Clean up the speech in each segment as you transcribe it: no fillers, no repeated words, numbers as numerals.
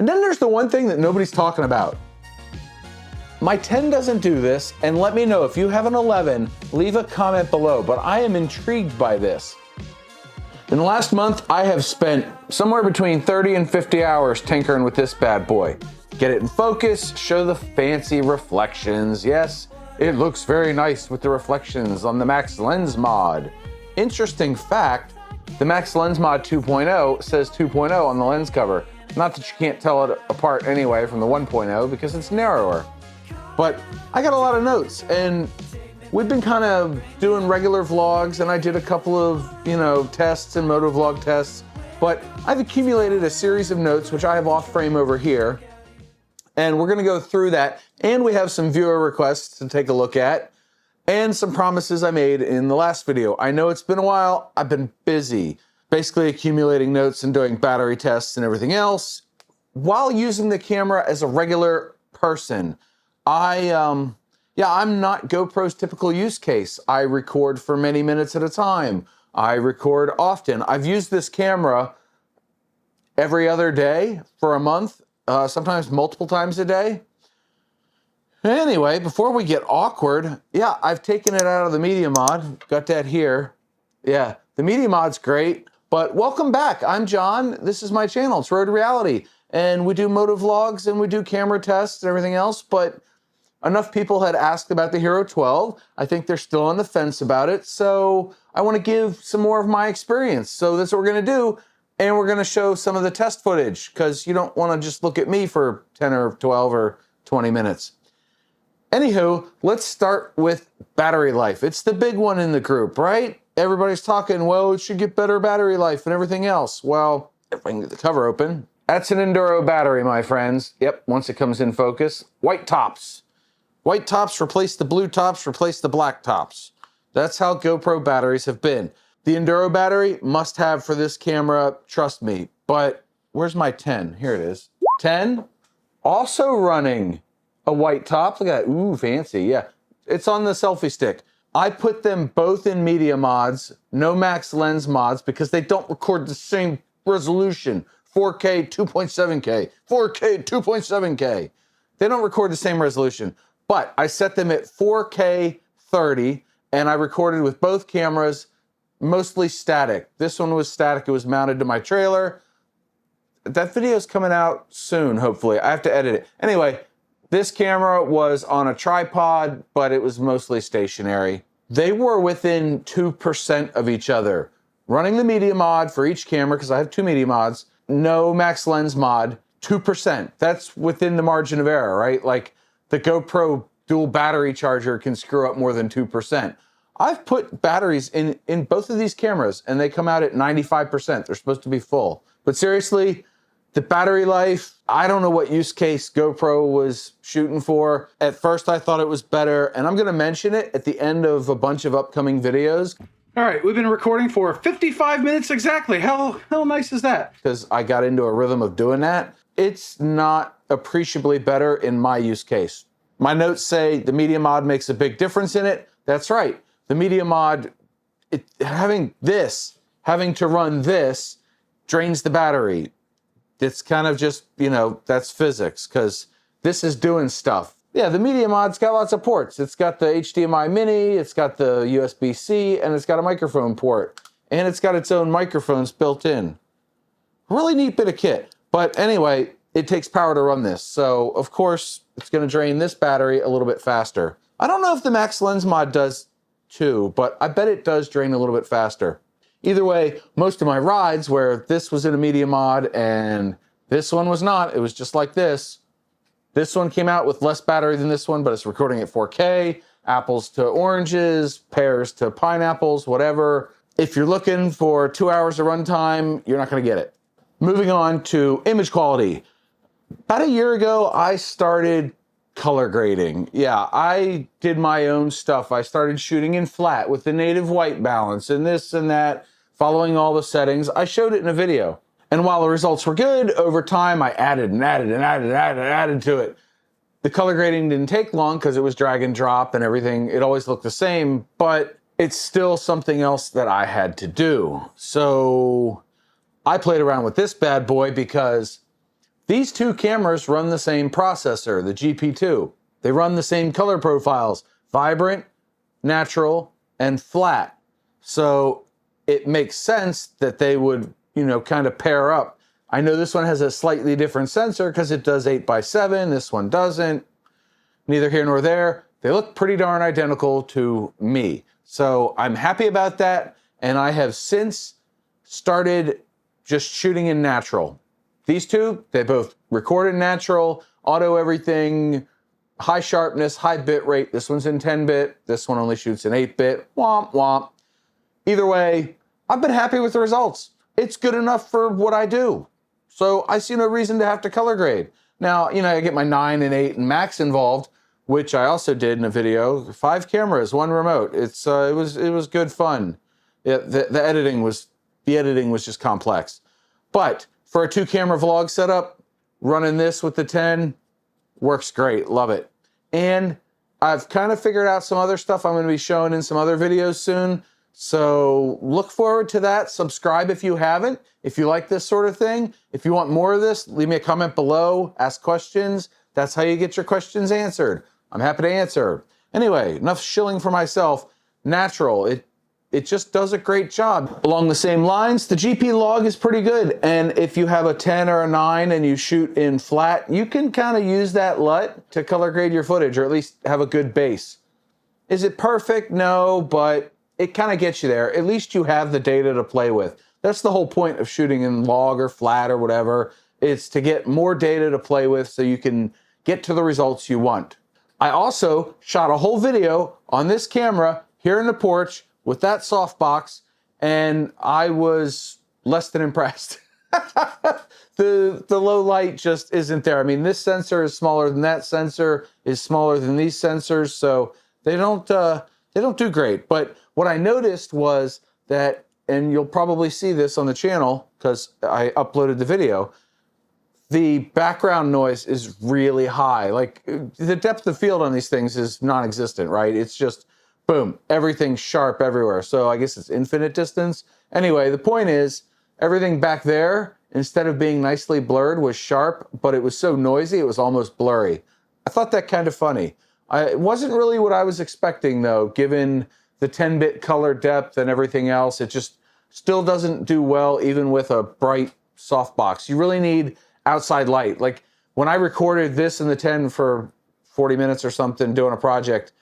And then there's the one thing that nobody's talking about. My 10 doesn't do this, and let me know if you have an 11, leave a comment below, but I am intrigued by this. In the last month, I have spent somewhere between 30 and 50 hours tinkering with this bad boy. Get it in focus, show the fancy reflections. Yes, it looks very nice with the reflections on the Max Lens mod. Interesting fact, the Max Lens mod 2.0 says 2.0 on the lens cover. Not that you can't tell it apart anyway from the 1.0 because it's narrower. But I got a lot of notes, and we've been kind of doing regular vlogs, and I did a couple of, tests and motovlog tests, but I've accumulated a series of notes, which I have off frame over here, and we're gonna go through that, and we have some viewer requests to take a look at, and some promises I made in the last video. I know it's been a while, I've been busy, basically accumulating notes and doing battery tests and everything else, while using the camera as a regular person. I'm not GoPro's typical use case. I record for many minutes at a time. I record often. I've used this camera every other day for a month, sometimes multiple times a day. Anyway, before we get awkward, I've taken it out of the media mod. Got that here. Yeah, the media mod's great, but welcome back. I'm John. This is my channel. It's Road to Reality. And we do motovlogs and we do camera tests and everything else, but enough people had asked about the Hero 12. I think they're still on the fence about it, so I want to give some more of my experience. So that's what we're going to do, and we're going to show some of the test footage, because you don't want to just look at me for 10 or 12 or 20 minutes. Anywho, let's start with battery life. It's the big one in the group, right? Everybody's talking, well, it should get better battery life and everything else. Well, if I can get the cover open, that's an Enduro battery, my friends. Yep, once it comes in focus. White tops. White tops replace the blue tops, replace the black tops. That's how GoPro batteries have been. The Enduro battery, must have for this camera, trust me. But where's my 10? Here it is. 10, also running a white top. Look at that, ooh, fancy, yeah. It's on the selfie stick. I put them both in media mods, no Max Lens mods, because they don't record the same resolution. 4K, 2.7K, 4K, 2.7K. They don't record the same resolution. But I set them at 4K 30, and I recorded with both cameras, mostly static. This one was static, it was mounted to my trailer. That video's coming out soon, hopefully. I have to edit it. Anyway, this camera was on a tripod, but it was mostly stationary. They were within 2% of each other. Running the media mod for each camera, because I have two media mods, no Max Lens mod, 2%. That's within the margin of error, right? Like, the GoPro dual battery charger can screw up more than 2%. I've put batteries in both of these cameras, and they come out at 95%. They're supposed to be full. But seriously, the battery life, I don't know what use case GoPro was shooting for. At first, I thought it was better, and I'm gonna mention it at the end of a bunch of upcoming videos. All right, we've been recording for 55 minutes exactly. How nice is that? Because I got into a rhythm of doing that. It's not appreciably better in my use case. My notes say the media mod makes a big difference in it. That's right. The media mod, having to run this drains the battery. It's kind of just, that's physics, because this is doing stuff. Yeah, the media mod's got lots of ports. It's got the HDMI mini, it's got the USB-C, and it's got a microphone port. And it's got its own microphones built in. Really neat bit of kit. But anyway, it takes power to run this. So, of course, it's going to drain this battery a little bit faster. I don't know if the Max Lens mod does too, but I bet it does drain a little bit faster. Either way, most of my rides where this was in a media mod and this one was not, it was just like this. This one came out with less battery than this one, but it's recording at 4K, apples to oranges, pears to pineapples, whatever. If you're looking for 2 hours of runtime, you're not going to get it. Moving on to image quality. About a year ago, I started color grading. Yeah, I did my own stuff. I started shooting in flat with the native white balance and this and that, following all the settings. I showed it in a video. And while the results were good, over time I added to it. The color grading didn't take long because it was drag and drop and everything. It always looked the same, but it's still something else that I had to do. So I played around with this bad boy because These two cameras run the same processor, the GP2. They run the same color profiles, vibrant, natural, and flat. So it makes sense that they would, kind of pair up. I know this one has a slightly different sensor because it does 8x7. This one doesn't. Neither here nor there. They look pretty darn identical to me. So I'm happy about that. And I have since started just shooting in natural. These two, they both record in natural, auto everything, high sharpness, high bit rate. This one's in 10-bit. This one only shoots in 8-bit. Womp, womp. Either way, I've been happy with the results. It's good enough for what I do. So I see no reason to have to color grade. Now, I get my 9 and 8 and max involved, which I also did in a video. 5 cameras, 1 remote. It was good fun. The editing was just complex. But for a 2-camera vlog setup, running this with the 10 works great. Love it. And I've kind of figured out some other stuff I'm going to be showing in some other videos soon. So look forward to that. Subscribe if you haven't. If you like this sort of thing, if you want more of this, leave me a comment below, ask questions. That's how you get your questions answered. I'm happy to answer. Anyway, enough shilling for myself. Natural, it just does a great job. Along the same lines, the GP log is pretty good. And if you have a 10 or a 9 and you shoot in flat, you can kind of use that LUT to color grade your footage, or at least have a good base. Is it perfect? No, but it kind of gets you there. At least you have the data to play with. That's the whole point of shooting in log or flat or whatever. It's to get more data to play with so you can get to the results you want. I also shot a whole video on this camera here in the porch with that softbox, and I was less than impressed. The low light just isn't there. I mean, this sensor is smaller than that sensor, is smaller than these sensors, so they don't do great. But what I noticed was that, and you'll probably see this on the channel because I uploaded the video, the background noise is really high. Like, the depth of field on these things is non-existent, right? It's just, boom, everything's sharp everywhere. So I guess it's infinite distance. Anyway, the point is, everything back there, instead of being nicely blurred, was sharp, but it was so noisy, it was almost blurry. I thought that kind of funny. It wasn't really what I was expecting, though, given the 10-bit color depth and everything else. It just still doesn't do well, even with a bright softbox. You really need outside light. Like, when I recorded this in the 10 for 40 minutes or something doing a project,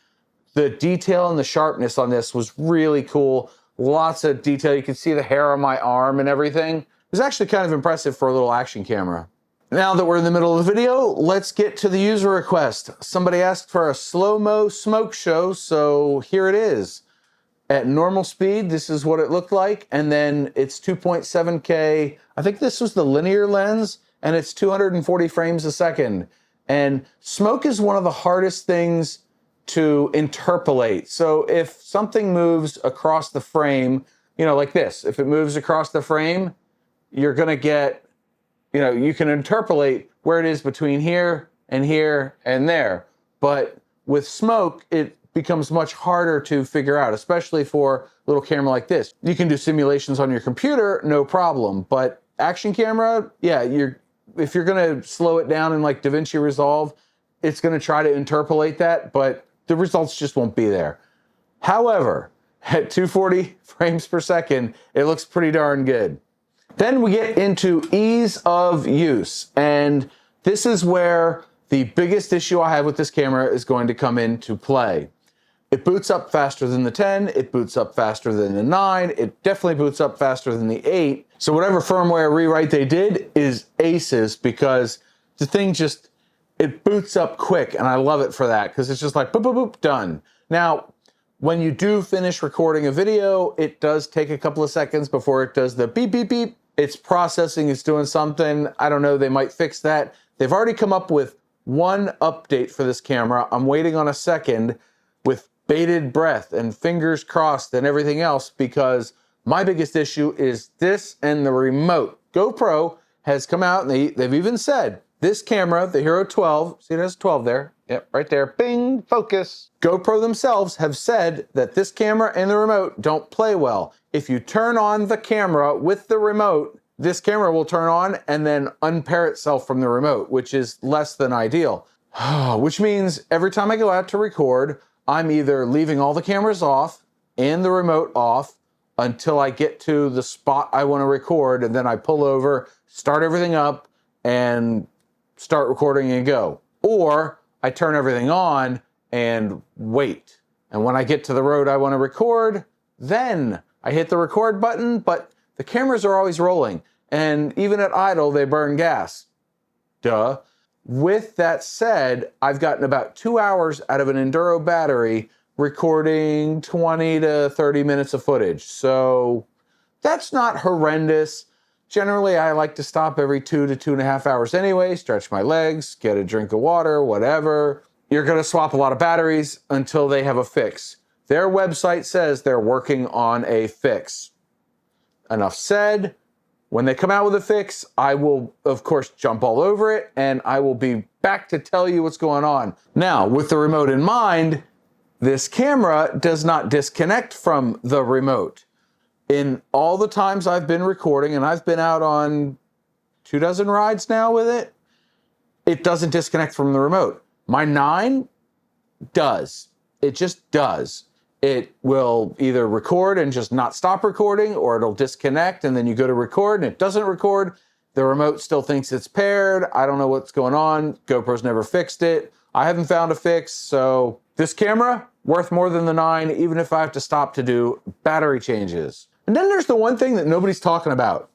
the detail and the sharpness on this was really cool. Lots of detail. You can see the hair on my arm and everything. It was actually kind of impressive for a little action camera. Now that we're in the middle of the video, let's get to the user request. Somebody asked for a slow-mo smoke show, so here it is. At normal speed, this is what it looked like, and then it's 2.7K. I think this was the linear lens, and it's 240 frames a second. And smoke is one of the hardest things to interpolate. So if something moves across the frame, like this, if it moves across the frame, you're gonna get, you can interpolate where it is between here and here and there. But with smoke, it becomes much harder to figure out, especially for a little camera like this. You can do simulations on your computer, no problem. But action camera, yeah, if you're gonna slow it down in like DaVinci Resolve, it's gonna try to interpolate that, but the results just won't be there. However, at 240 frames per second, it looks pretty darn good. Then we get into ease of use. And this is where the biggest issue I have with this camera is going to come into play. It boots up faster than the 10, it boots up faster than the 9, it definitely boots up faster than the 8. So whatever firmware rewrite they did is aces, because the thing just, it boots up quick, and I love it for that, because it's just like boop, boop, boop, done. Now, when you do finish recording a video, it does take a couple of seconds before it does the beep, beep, beep. It's processing, it's doing something. I don't know, they might fix that. They've already come up with one update for this camera. I'm waiting on a second with bated breath and fingers crossed and everything else, because my biggest issue is this and the remote. GoPro has come out and they've even said, this camera, the Hero 12, see it has 12 there, yep, right there, bing, focus. GoPro themselves have said that this camera and the remote don't play well. If you turn on the camera with the remote, this camera will turn on and then unpair itself from the remote, which is less than ideal. Which means every time I go out to record, I'm either leaving all the cameras off and the remote off until I get to the spot I want to record, and then I pull over, start everything up, and start recording and go. Or I turn everything on and wait. And when I get to the road I want to record, then I hit the record button, but the cameras are always rolling. And even at idle, they burn gas. Duh. With that said, I've gotten about 2 hours out of an Enduro battery recording 20 to 30 minutes of footage. So that's not horrendous. Generally, I like to stop every 2 to 2.5 hours anyway, stretch my legs, get a drink of water, whatever. You're going to swap a lot of batteries until they have a fix. Their website says they're working on a fix. Enough said. When they come out with a fix, I will, of course, jump all over it, and I will be back to tell you what's going on. Now, with the remote in mind, this camera does not disconnect from the remote. In all the times I've been recording, and I've been out on 24 rides now with it, it doesn't disconnect from the remote. My 9 does. It just does. It will either record and just not stop recording, or it'll disconnect and then you go to record and it doesn't record. The remote still thinks it's paired. I don't know what's going on. GoPro's never fixed it. I haven't found a fix. So this camera, worth more than the 9, even if I have to stop to do battery changes. And then there's the one thing that nobody's talking about.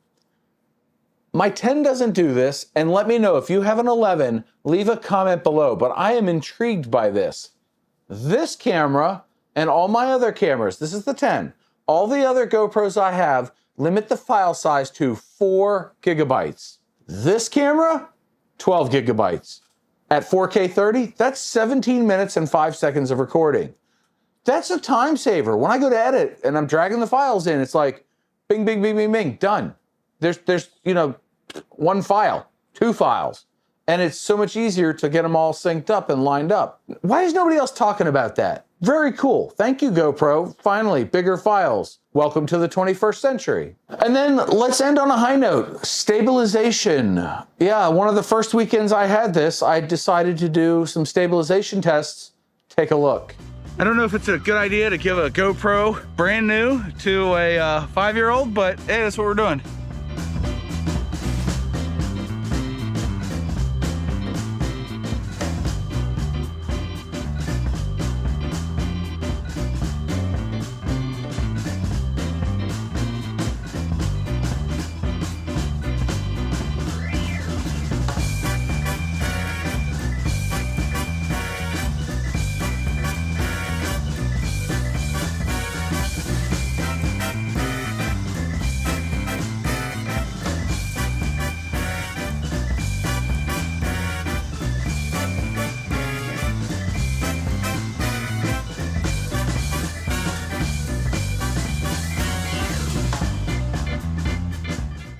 My 10 doesn't do this, and let me know if you have an 11, leave a comment below, but I am intrigued by this. This camera and all my other cameras, this is the 10, all the other GoPros I have limit the file size to 4 gigabytes. This camera, 12 gigabytes. At 4K 30, that's 17 minutes and 5 seconds of recording. That's a time saver. When I go to edit and I'm dragging the files in, it's like, bing, bing, bing, bing, bing, done. There's 1 file, 2 files. And it's so much easier to get them all synced up and lined up. Why is nobody else talking about that? Very cool. Thank you, GoPro. Finally, bigger files. Welcome to the 21st century. And then let's end on a high note. Stabilization. Yeah, one of the first weekends I had this, I decided to do some stabilization tests. Take a look. I don't know if it's a good idea to give a GoPro brand new to a 5-year-old, but hey, that's what we're doing.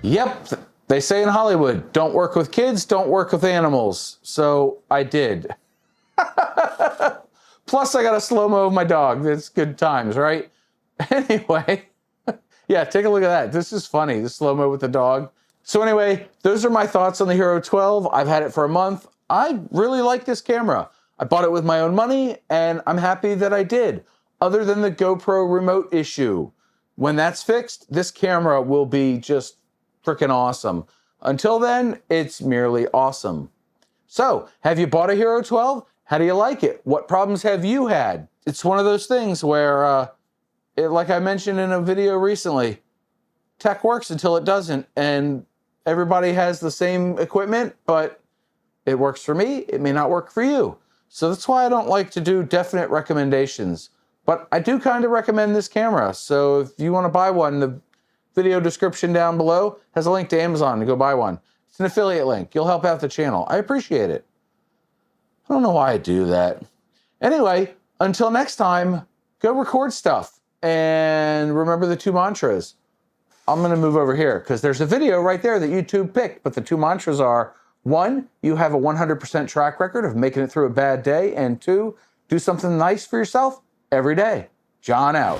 Yep, they say in Hollywood, don't work with kids, don't work with animals. So I did. Plus I got a slow-mo of my dog. It's good times, right? Anyway, yeah, take a look at that. This is funny, the slow-mo with the dog. So anyway, those are my thoughts on the Hero 12. I've had it for a month. I really like this camera. I bought it with my own money, and I'm happy that I did, other than the GoPro remote issue. When that's fixed, this camera will be just freaking awesome. Until then, it's merely awesome. So, have you bought a Hero 12? How do you like it? What problems have you had? It's one of those things where, like I mentioned in a video recently, tech works until it doesn't, and everybody has the same equipment, but it works for me, it may not work for you. So that's why I don't like to do definite recommendations. But I do kind of recommend this camera, so if you want to buy one, the video description down below has a link to Amazon to go buy one. It's an affiliate link. You'll help out the channel. I appreciate it. I don't know why I do that. Anyway, until next time, go record stuff. And remember the 2 mantras. I'm going to move over here because there's a video right there that YouTube picked, but the 2 mantras are, 1, you have a 100% track record of making it through a bad day, and 2, do something nice for yourself every day. John out.